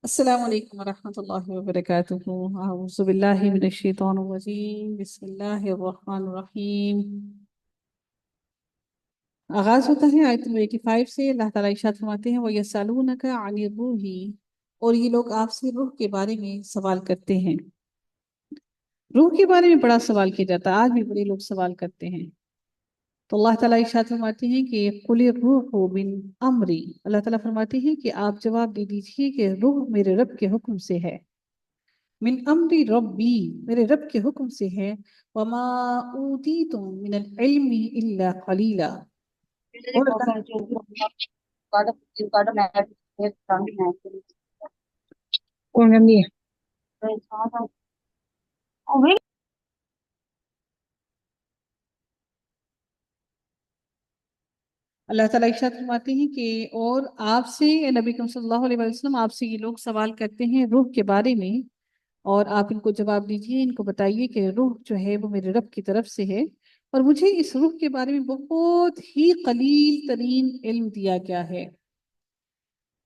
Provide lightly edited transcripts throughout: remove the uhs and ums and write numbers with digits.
السلام علیکم ورحمۃ اللہ وبرکاتہ۔ اعوذ باللہ من الشیطان الرجیم، بسم اللہ الرحمن الرحیم۔ آغاز ہوتا ہے آیت نمبر 85 سے۔ اللہ تعالیٰ ارشاد فرماتے ہیں وَيَسْأَلُونَكَ عَنِ الرُّوحِ، اور یہ لوگ آپ سے روح کے بارے میں سوال کرتے ہیں۔ روح کے بارے میں بڑا سوال کیا جاتا ہے، آج بھی بڑے لوگ سوال کرتے ہیں۔ تو اللہ تعالیٰ ارشاد فرماتے ہیں کہ قُلِ الرُّوحُ مِنْ أَمْرِي، اللہ تعالیٰ فرماتے ہیں کہ آپ جواب دے دیجئے کہ روح میرے رب کے حکم سے ہے۔ من امر ربی، میرے رب کے حکم سے ہے۔ وما اوتیتم من العلم الا قلیلا، اور اللہ تعالیٰ ارشاد فرماتے ہیں کہ اور آپ سے اے نبی کریم صلی اللہ علیہ وسلم، آپ سے یہ لوگ سوال کرتے ہیں روح کے بارے میں، اور آپ ان کو جواب دیجئے، ان کو بتائیے کہ روح جو ہے وہ میرے رب کی طرف سے ہے، اور مجھے اس روح کے بارے میں بہت ہی قلیل ترین علم دیا گیا ہے۔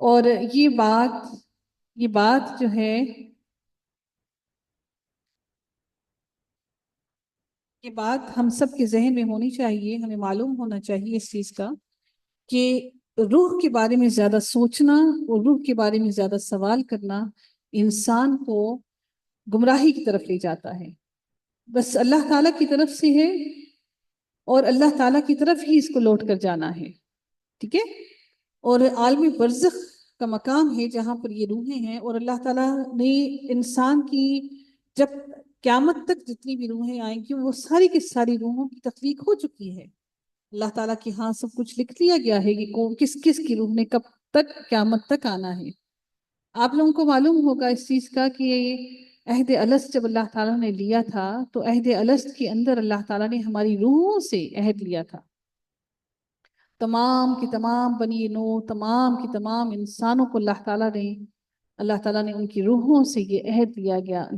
اور یہ بات جو ہے، یہ بات ہم سب کے ذہن میں ہونی چاہیے، ہمیں معلوم ہونا چاہیے اس چیز کا کہ روح کے بارے میں زیادہ سوچنا اور روح کے بارے میں زیادہ سوال کرنا انسان کو گمراہی کی طرف لے جاتا ہے۔ بس اللہ تعالیٰ کی طرف سے ہے، اور اللہ تعالیٰ کی طرف ہی اس کو لوٹ کر جانا ہے، ٹھیک ہے؟ اور عالم برزخ کا مقام ہے جہاں پر یہ روحیں ہیں، اور اللہ تعالیٰ نے انسان کی جب قیامت تک جتنی بھی روحیں آئیں گی وہ ساری کی ساری روحوں کی تخلیق ہو چکی ہے۔ اللہ تعالیٰ کے ہاں سب کچھ لکھ لیا گیا ہے کہ کس کس کی روح نے کب تک قیامت تک آنا ہے۔ آپ لوگوں کو معلوم ہوگا اس چیز کا کہ عہد الست جب اللہ تعالیٰ نے لیا تھا تو عہد الست کے اندر اللہ تعالیٰ نے ہماری روحوں سے عہد لیا تھا، تمام کی تمام بنی نو، تمام کی تمام انسانوں کو اللہ تعالیٰ نے ان کی روحوں سے یہ عہد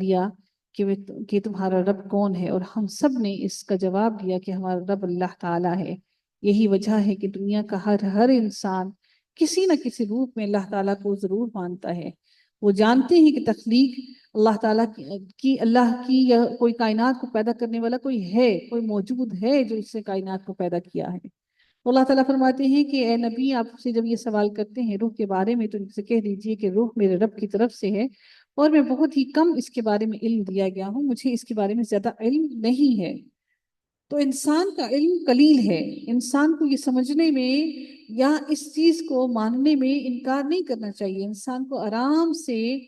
لیا کہ تمہارا رب کون ہے، اور ہم سب نے اس کا جواب دیا کہ ہمارا رب اللہ تعالیٰ ہے۔ یہی وجہ ہے کہ دنیا کا ہر انسان کسی نہ کسی روپ میں اللہ تعالیٰ کو ضرور مانتا ہے۔ وہ جانتے ہیں کہ تخلیق اللہ تعالیٰ کی یا کوئی کائنات کو پیدا کرنے والا کوئی موجود ہے جو اس سے کائنات کو پیدا کیا ہے۔ تو اللہ تعالیٰ فرماتے ہیں کہ اے نبی، آپ سے جب یہ سوال کرتے ہیں روح کے بارے میں تو ان سے کہہ دیجئے کہ روح میرے رب کی طرف سے ہے، اور میں بہت ہی کم اس کے بارے میں علم دیا گیا ہوں، مجھے اس کے بارے میں زیادہ علم نہیں ہے۔ تو انسان کا علم قلیل ہے، انسان کو یہ سمجھنے میں یا اس چیز کو ماننے میں انکار نہیں کرنا چاہیے۔ انسان کو آرام سے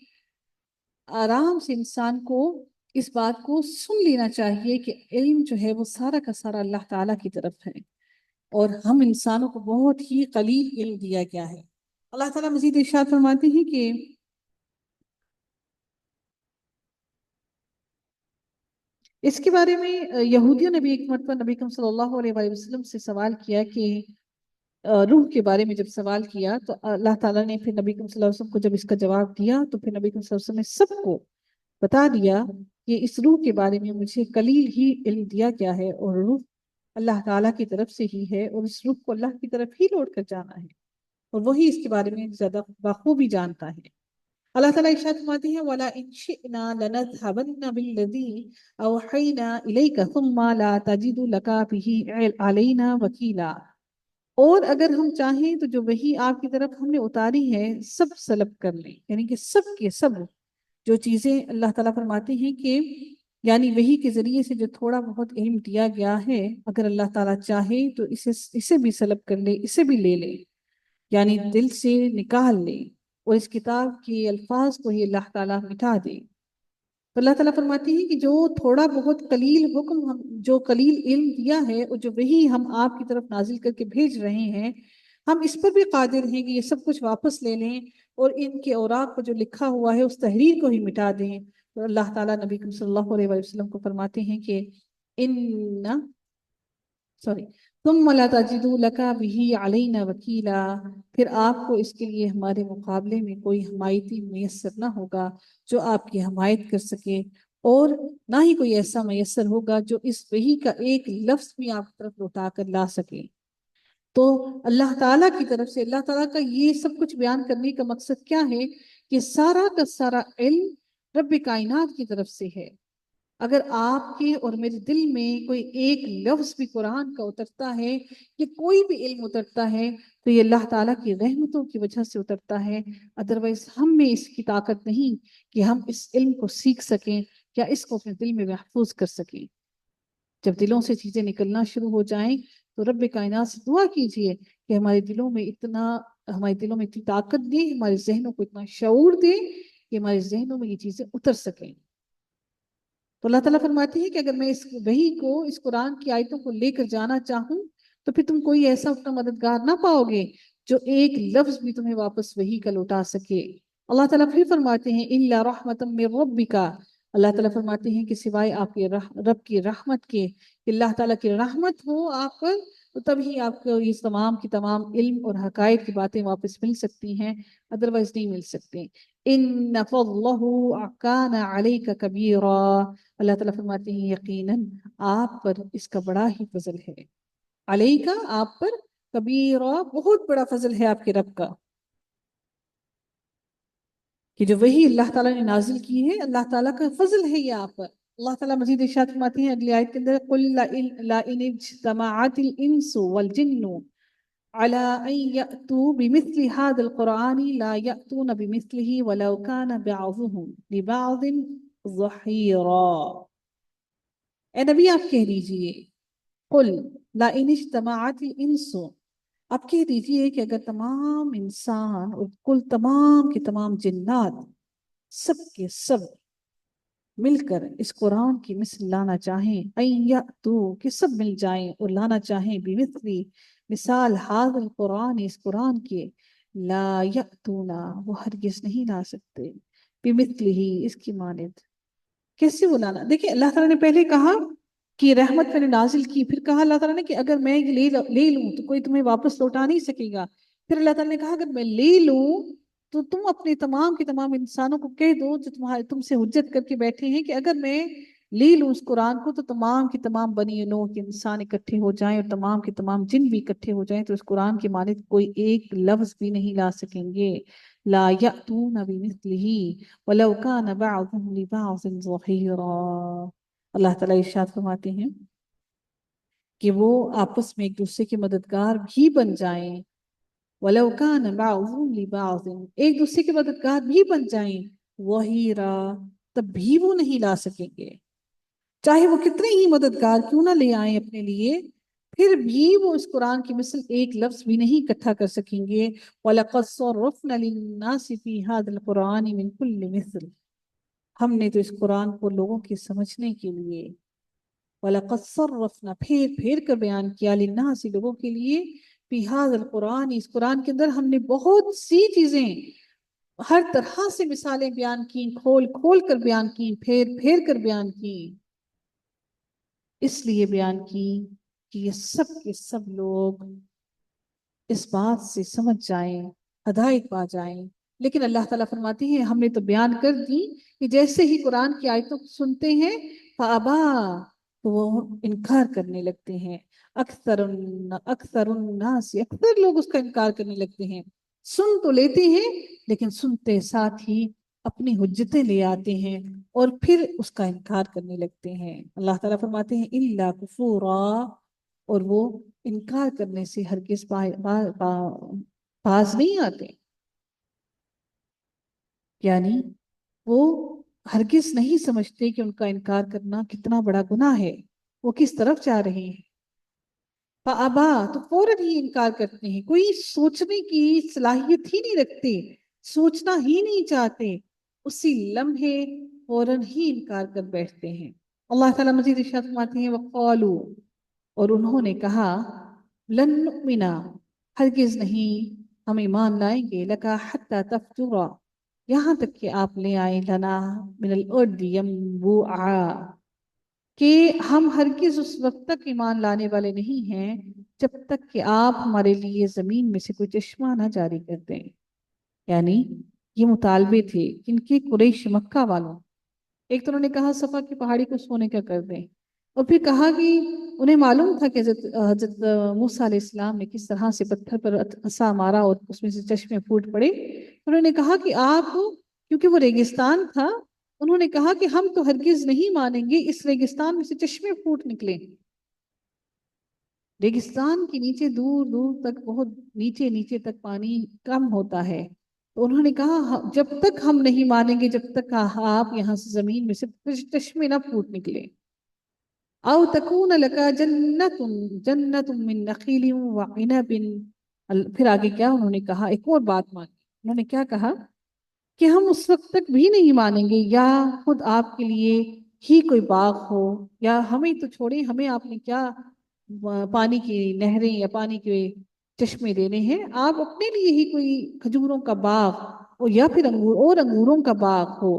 انسان کو اس بات کو سن لینا چاہیے کہ علم جو ہے وہ سارا کا سارا اللہ تعالیٰ کی طرف ہے، اور ہم انسانوں کو بہت ہی قلیل علم دیا گیا ہے۔ اللہ تعالیٰ مزید ارشاد فرماتے ہیں کہ اس کے بارے میں یہودیوں نے بھی ایک مرتبہ نبی کریم صلی اللہ علیہ وآلہ وسلم سے سوال کیا کہ روح کے بارے میں جب سوال کیا تو اللہ تعالیٰ نے پھر نبی کریم صلی اللہ علیہ وسلم کو جب اس کا جواب دیا تو پھر نبی کریم صلی اللہ علیہ وسلم نے سب کو بتا دیا کہ اس روح کے بارے میں مجھے قلیل ہی علم دیا گیا ہے، اور روح اللہ تعالیٰ کی طرف سے ہی ہے، اور اس روح کو اللہ کی طرف ہی لوٹ کر جانا ہے، اور وہی اس کے بارے میں زیادہ بخوبی جانتا ہے۔ اللہ تعالیٰ ارشاد فرماتے ہیں وَلَا إِن شِئْنَا لَنَذْهَبَنَّ بِالَّذِي أَوْحَيْنَا إِلَيْكَ ثُمَّ لَا تَجِدُ لَكَ بِهِ عَلَيْنَا وَكِيلًا، اور اگر ہم چاہیں تو جو وحی آپ کی طرف ہم نے اتاری ہے سب سلب کر لیں، یعنی کہ سب کے سب جو چیزیں اللہ تعالیٰ فرماتے ہیں کہ یعنی وحی کے ذریعے سے جو تھوڑا بہت علم دیا گیا ہے، اگر اللہ تعالیٰ چاہے تو اسے بھی سلب کر لے، اسے بھی لے لے، یعنی دل سے نکال لے، اور اس کتاب کے الفاظ کو ہی اللہ تعالیٰ مٹا دے۔ تو اللہ تعالیٰ فرماتے ہیں کہ جو تھوڑا بہت قلیل حکم جو قلیل علم دیا ہے، اور جو وہی ہم آپ کی طرف نازل کر کے بھیج رہے ہیں، ہم اس پر بھی قادر ہیں کہ یہ سب کچھ واپس لے لیں اور ان کے اوراق پر جو لکھا ہوا ہے اس تحریر کو ہی مٹا دیں۔ تو اللہ تعالیٰ نبی کریم صلی اللہ علیہ وسلم کو فرماتے ہیں کہ ثم لا تجدوا لك به علينا وکیلا، پھر آپ کو اس کے لیے ہمارے مقابلے میں کوئی حمایتی میسر نہ ہوگا جو آپ کی حمایت کر سکے، اور نہ ہی کوئی ایسا میسر ہوگا جو اس وحی کا ایک لفظ بھی آپ طرف لوٹا کر لا سکے۔ تو اللہ تعالیٰ کی طرف سے، اللہ تعالیٰ کا یہ سب کچھ بیان کرنے کا مقصد کیا ہے کہ سارا کا سارا علم رب کائنات کی طرف سے ہے۔ اگر آپ کے اور میرے دل میں کوئی ایک لفظ بھی قرآن کا اترتا ہے یا کوئی بھی علم اترتا ہے تو یہ اللہ تعالیٰ کی رحمتوں کی وجہ سے اترتا ہے، ادروائز ہم میں اس کی طاقت نہیں کہ ہم اس علم کو سیکھ سکیں یا اس کو اپنے دل میں محفوظ کر سکیں۔ جب دلوں سے چیزیں نکلنا شروع ہو جائیں تو رب کائنات سے دعا کیجئے کہ ہمارے دلوں میں اتنی طاقت دے، ہمارے ذہنوں کو اتنا شعور دے کہ ہمارے ذہنوں میں یہ چیزیں اتر سکیں۔ تو اللہ تعالیٰ فرماتے ہیں کہ اگر میں اس وحی کو، اس قرآن کی آیتوں کو لے کر جانا چاہوں تو پھر تم کوئی ایسا اپنا مددگار نہ پاؤ گے جو ایک لفظ بھی تمہیں واپس وحی کا لوٹا سکے۔ اللہ تعالیٰ پھر فرماتے ہیں إِلَّا رَحْمَةً مِّن رَبِّكَ، اللہ تعالیٰ فرماتے ہیں کہ سوائے آپ کے رب کی رحمت کے، کہ اللہ تعالیٰ کی رحمت ہو آپ پر تو تبھی آپ کو یہ تمام کی تمام علم اور حقائق کی باتیں واپس مل سکتی ہیں، ادروائز نہیں مل سکتے۔ إِنَّ فَضْلَهُ كَانَ عَلَيْكَ كَبِيرًا، اللہ تعالیٰ فرماتے ہیں یقیناً آپ پر اس کا بڑا ہی فضل ہے۔ علیکا، آپ پر، کبیرہ، بہت بڑا فضل ہے آپ کے رب کا، کہ جو وہی اللہ تعالیٰ نے نازل کی ہے اللہ تعالیٰ کا فضل ہے یہ آپ پر۔ اللہ تعالیٰ مزید ارشاد فرماتے ہیں اگلی آیت کے اندر قُلْ لَئِنِ اجْتَمَعَتِ الْإِنسُ وَالْجِنُّ عَلَىٰ أَن يَأْتُوا بِمِثْلِ هَذَا الْقُرْآنِ لَا يَأْتُونَ بِمِثْلِهِ وَلَوْ كَانَ بَعْضُهُمْ لِبَعْضٍ ظَهِيرًا۔ اے نبی آپ کہہ دیجئے قُلْ لَئِنِ اجْتَمَعَتِ الْإِنسُ، آپ کہہ دیجئے کہ اگر تمام انسان اور کل تمام کے تمام جنات سب کے سب مل کر اس قرآن کی مثل لانا چاہیں، این یأتو، کہ سب مل جائیں اور لانا چاہیں، بمثلی، مثال، هذا القرآن، اس قرآن کے، لا یأتونا، وہ ہرگز نہیں لا سکتے، بمثلی ہی، اس کی مانند۔ کیسے وہ لانا؟ دیکھیں اللہ تعالیٰ نے پہلے کہا کہ رحمت میں نے نازل کی، پھر کہا اللہ تعالیٰ نے کہ اگر میں لے لوں تو کوئی تمہیں واپس لوٹا نہیں سکے گا، پھر اللہ تعالیٰ نے کہا اگر میں لے لوں تو تم اپنے تمام کے تمام انسانوں کو کہہ دو جو تم سے حجت کر کے بیٹھے ہیں کہ اگر میں لے لوں اس قرآن کو تو تمام کے تمام بنی نوح کے انسان اکٹھے ہو جائیں اور تمام کے تمام جن بھی اکٹھے ہو جائیں تو اس قرآن کے مانند کوئی ایک لفظ بھی نہیں لا سکیں گے۔ لا یأتون بمثلہ ولو کان بعضهم لبعض ظہیرا، اللہ تعالیٰ ارشاد فرماتے ہیں کہ وہ آپس میں ایک دوسرے کے مددگار بھی بن جائیں، وَلَوْ كَانَ بَعْضُهُمْ لِبَعْضٍ، ایک دوسرے کے مددگار بھی بن جائیں، ظَهِيرًا، تب بھی وہ نہیں لا سکیں گے، چاہے وہ کتنے ہی مددگار کیوں نہ لے آئیں اپنے لیے، پھر بھی وہ اس قرآن کی مثل ایک لفظ بھی نہیں اکٹھا کر سکیں گے۔ وَلَقَدْ صَرَّفْنَا لِلنَّاسِ فِي هَذَا الْقُرْآنِ مِنْ كُلِّ مِثْلٍ، ہم نے تو اس قرآن کو لوگوں کے سمجھنے کے لیے، وَلَقَدْ صَرَّفْنَا، پھیر پھیر کر بیان کیا، لِلنَّاسِ، لوگوں کے لیے، فِي هَذَا الْقُرْآنِ، اس قرآن کے اندر ہم نے بہت سی چیزیں، ہر طرح سے مثالیں بیان کی، کھول کھول کر بیان کی، پھیر پھیر کر بیان کی، اس لیے بیان کی کہ یہ سب کے سب لوگ اس بات سے سمجھ جائیں، ہدایت پا جائیں۔ لیکن اللہ تعالیٰ فرماتے ہیں ہم نے تو بیان کر دی کہ جیسے ہی قرآن کی آیتوں کو سنتے ہیں فَأَبَا، تو وہ انکار کرنے لگتے ہیں، اکثر الناس، اکثر لوگ اس کا انکار کرنے لگتے ہیں، سن تو لیتے ہیں لیکن سنتے ساتھ ہی اپنی حجتیں لے آتے ہیں اور پھر اس کا انکار کرنے لگتے ہیں۔ اللہ تعالیٰ فرماتے ہیں اِلَّا كُفُورًا، اور وہ انکار کرنے سے ہرگز باز نہیں آتے، یعنی وہ ہرگز نہیں سمجھتے کہ ان کا انکار کرنا کتنا بڑا گناہ ہے، وہ کس طرف جا رہے ہیں۔ فَأَبَا، تو فوراً ہی انکار کرتے ہیں، کوئی سوچنے کی صلاحیت ہی نہیں رکھتے، سوچنا ہی نہیں چاہتے، اسی لمحے فوراً ہی انکار کر بیٹھتے ہیں۔ اللہ تعالیٰ مزید ارشاد فرماتے ہیں وَقَالُوا، اور انہوں نے کہا لن نؤمنا، ہرگز نہیں ہم ایمان لائیں گے، لکا حتی تفجرا، یہاں تک کہ آپ لے آئیں، لنا من الارض ینبوعا، کہ ہم ہرگز اس وقت تک ایمان لانے والے نہیں ہیں جب تک کہ آپ ہمارے لیے زمین میں سے کوئی چشمہ نہ جاری کر دیں۔ یعنی یہ مطالبے تھے کن کے؟ قریش مکہ والوں۔ ایک تو انہوں نے کہا صفا کی پہاڑی کو سونے کا کر دیں، اور پھر کہا کہ انہیں معلوم تھا کہ حضرت موسیٰ علیہ السلام نے کس طرح سے پتھر پر عصا مارا اور اس میں سے چشمے پھوٹ پڑے. انہوں نے کہا کہ آپ، کیونکہ وہ ریگستان تھا، انہوں نے کہا کہ ہم تو ہرگز نہیں مانیں گے اس ریگستان میں سے چشمے پھوٹ نکلے. ریگستان کے نیچے دور دور تک، بہت نیچے نیچے تک پانی کم ہوتا ہے. تو انہوں نے کہا جب تک ہم نہیں مانیں گے، جب تک آپ یہاں سے زمین میں سے چشمے نہ پھوٹ نکلے. او تکون لکا جنت من نخیل وعنب. پھر آگے کیا انہوں نے کہا، ایک اور بات مانی. انہوں نے کیا کہا کہ ہم اس وقت تک بھی نہیں مانیں گے یا خود آپ کے لیے ہی کوئی باغ ہو، یا ہمیں تو چھوڑیں، ہمیں آپ نے کیا پانی کی نہریں یا پانی کے چشمے دینے ہیں. آپ اپنے لیے ہی کوئی کھجوروں کا باغ یا پھر انگوروں کا باغ ہو،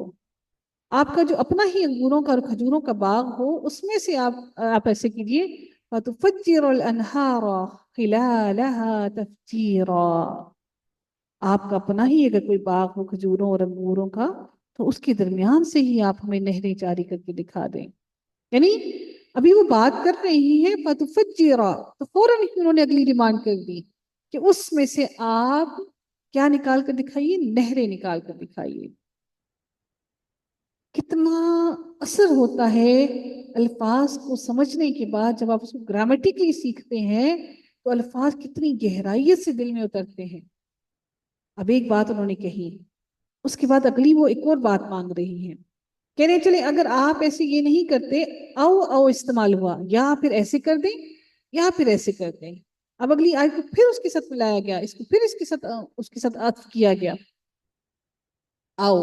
آپ کا جو اپنا ہی انگوروں کا اور کھجوروں کا باغ ہو، اس میں سے آپ ایسے کیجئے. فَتُفَجِّرُ الْأَنْهَارَ خِلَالَهَا تَفْجِيرًا. آپ کا اپنا ہی اگر کوئی باغ ہو کھجوروں اور انگوروں کا، تو اس کے درمیان سے ہی آپ ہمیں نہریں جاری کر کے دکھا دیں. یعنی ابھی وہ بات کر رہی ہیں فَتُفَجِّرَ، تو فوراً انہوں نے اگلی ڈیمانڈ کر دی کہ اس میں سے آپ کیا نکال کر دکھائیے، نہریں نکال کر دکھائیے. کتنا اثر ہوتا ہے الفاظ کو سمجھنے کے بعد، جب آپ اس کو گرامیٹکلی سیکھتے ہیں تو الفاظ کتنی گہرائیت سے دل میں اترتے ہیں. اب ایک بات انہوں نے کہی، اس کے بعد اگلی وہ ایک اور بات مانگ رہی ہیں. کہہ رہے چلے اگر آپ ایسے یہ نہیں کرتے، او استعمال ہوا، یا پھر ایسے کر دیں یا پھر ایسے کر دیں. اب اگلی آیت کو پھر اس کے ساتھ ملایا گیا، اس کو پھر اس کے ساتھ عطف کیا گیا. او،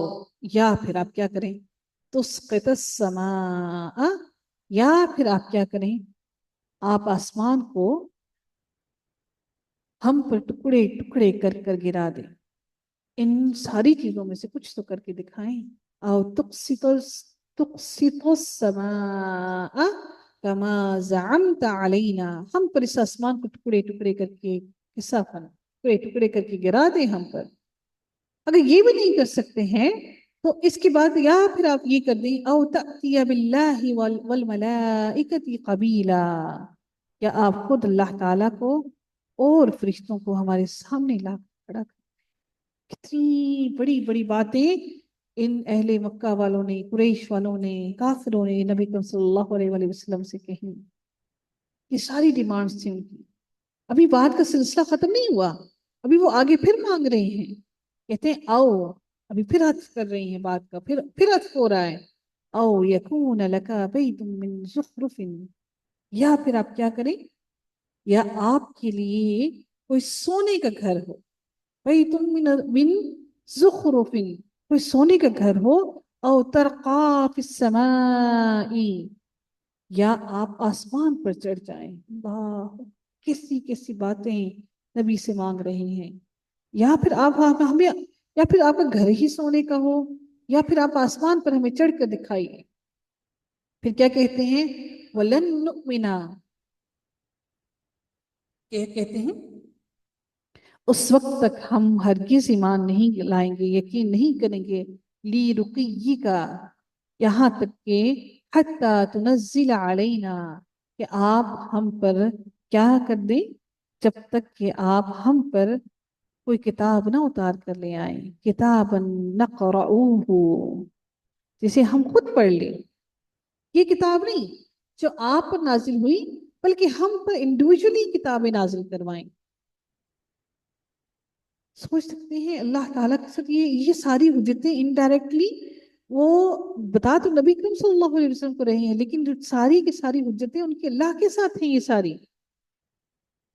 یا پھر آپ کیا کریں، تسقط السماء، یا پھر آپ کیا کریں، آپ آسمان کو ہم پر ٹکڑے ٹکڑے کر کر گرا دیں. ان ساری چیزوں میں سے کچھ تو کر کے دکھائیں. او تقسط السماء کما زعمت علینا، ہم پر اس آسمان کو ٹکڑے ٹکڑے کر کے ٹکڑے ٹکڑے کر کے گرا دیں ہم پر. اگر یہ بھی نہیں کر سکتے ہیں تو اس کے بعد یا پھر آپ یہ کر دیں، او تأتی باللہ والملائکۃ قبیلا، یا آپ خود اللہ تعالیٰ کو اور فرشتوں کو ہمارے سامنے لا کھڑا کر. کتنی بڑی بڑی باتیں ان اہل مکہ والوں نے، قریش والوں نے، کافروں نے نبی کریم صلی اللہ علیہ وسلم سے کہیں. یہ ساری ڈیمانڈز تھیں ان کی. ابھی بات کا سلسلہ ختم نہیں ہوا، ابھی وہ آگے پھر مانگ رہے ہیں. کہتے ہیں او، ابھی پھر عطف کر رہی ہیں بات کا، پھر عطف ہو رہا ہے. او یکون لک بیت من زخرف، یا پھر آپ کیا کریں، یا آپ کے لیے کوئی سونے کا گھر ہو. بیت من زخرف، کوئی سونے کا گھر ہو. او ترقا فی السماء، یا آپ آسمان پر چڑھ جائیں. اللہ، کسی کسی باتیں نبی سے مانگ رہے ہیں. یا پھر آپ ہمیں، یا پھر آپ کا گھر ہی سونے کا ہو، یا پھر آپ آسمان پر ہمیں چڑھ کر دکھائیے. پھر کیا کہتے ہیں، وَلَن نُؤْمِنَا، کیا کہتے ہیں، اس وقت تک ہم ہرگز ایمان نہیں لائیں گے، یقین نہیں کریں گے، لی رقی کا، یہاں تک کہ حتی تنزل علینا، کہ آپ ہم پر کیا کر دیں، جب تک کہ آپ ہم پر کوئی کتاب نہ اتار کر لے آئیں. کتابا نقرؤہ، جسے ہم خود پڑھ لیں. یہ کتاب نہیں جو آپ پر نازل ہوئی، بلکہ ہم پر انڈیویجولی کتابیں نازل کروائیں. سوچ سکتے ہیں اللہ تعالیٰ کے ساتھ یہ ساری حجتیں انڈائریکٹلی وہ بتا تو نبی کریم صلی اللہ علیہ وسلم کو رہے ہیں، لیکن جو ساری کی ساری حجتیں ان کے اللہ کے ساتھ ہیں. یہ ساری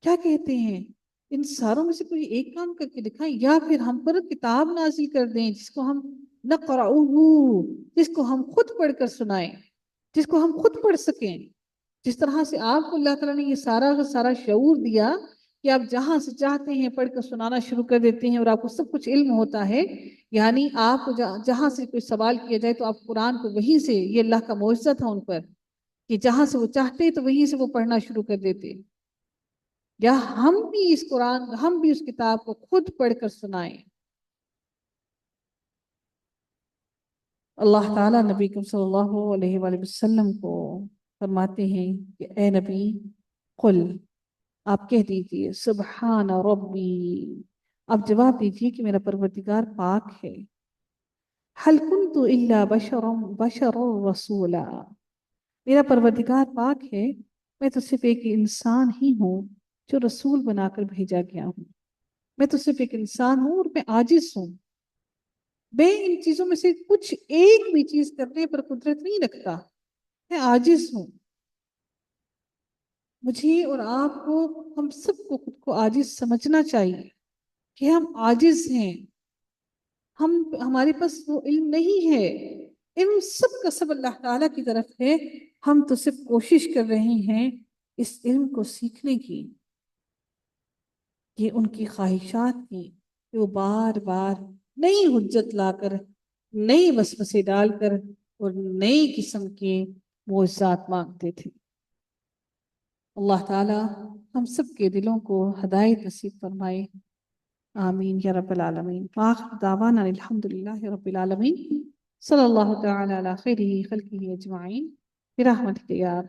کیا کہتے ہیں، ان ساروں میں سے کوئی ایک کام کر کے دکھائیں، یا پھر ہم پر کتاب نازل کر دیں جس کو ہم نقرؤہ، جس کو ہم خود پڑھ کر سنائیں، جس کو ہم خود پڑھ سکیں. جس طرح سے آپ کو اللہ تعالیٰ نے یہ سارا کا سارا شعور دیا کہ آپ جہاں سے چاہتے ہیں پڑھ کر سنانا شروع کر دیتے ہیں اور آپ کو سب کچھ علم ہوتا ہے. یعنی آپ کو جہاں سے کوئی سوال کیا جائے تو آپ قرآن کو وہیں سے، یہ اللہ کا معجزہ تھا ان پر کہ جہاں سے وہ چاہتے تو وہیں سے وہ پڑھنا شروع کر دیتے. یا ہم بھی اس قرآن، ہم بھی اس کتاب کو خود پڑھ کر سنائیں. اللہ تعالیٰ نبی صلی اللہ علیہ وآلہ وسلم کو فرماتے ہیں کہ اے نبی قل، آپ کہہ دیجئے سبحان ربی، آپ جواب دیجئے کہ میرا پروردگار پاک ہے، حل کنت الا بشر رسولا، میرا پروردگار پاک ہے، میں تو صرف ایک انسان ہی ہوں جو رسول بنا کر بھیجا گیا ہوں، میں تو صرف ایک انسان ہوں اور میں عاجز ہوں، میں ان چیزوں میں سے کچھ ایک بھی چیز کرنے پر قدرت نہیں رکھتا، میں عاجز ہوں۔ مجھے اور آپ کو، ہم سب کو خود کو عاجز سمجھنا چاہیے کہ ہم عاجز ہیں، ہمارے پاس وہ علم نہیں ہے، علم سب کا سب اللہ تعالیٰ کی طرف ہے، ہم تو صرف کوشش کر رہے ہیں اس علم کو سیکھنے کی، یہ ان کی خواہشات کی کہ وہ بار بار نئی حجت لا کر، نئی وسوسے ڈال کر اور نئی قسم کے معجزات مانگتے تھے۔ اللہ تعالیٰ ہم سب کے دلوں کو ہدایت نصیب فرمائے، آمین یا رب العالمین۔ آخر دعوانا الحمدللہ رب العالمین، صلی اللہ تعالی علی خیرہ خلقہ اجمعین برحمتک یا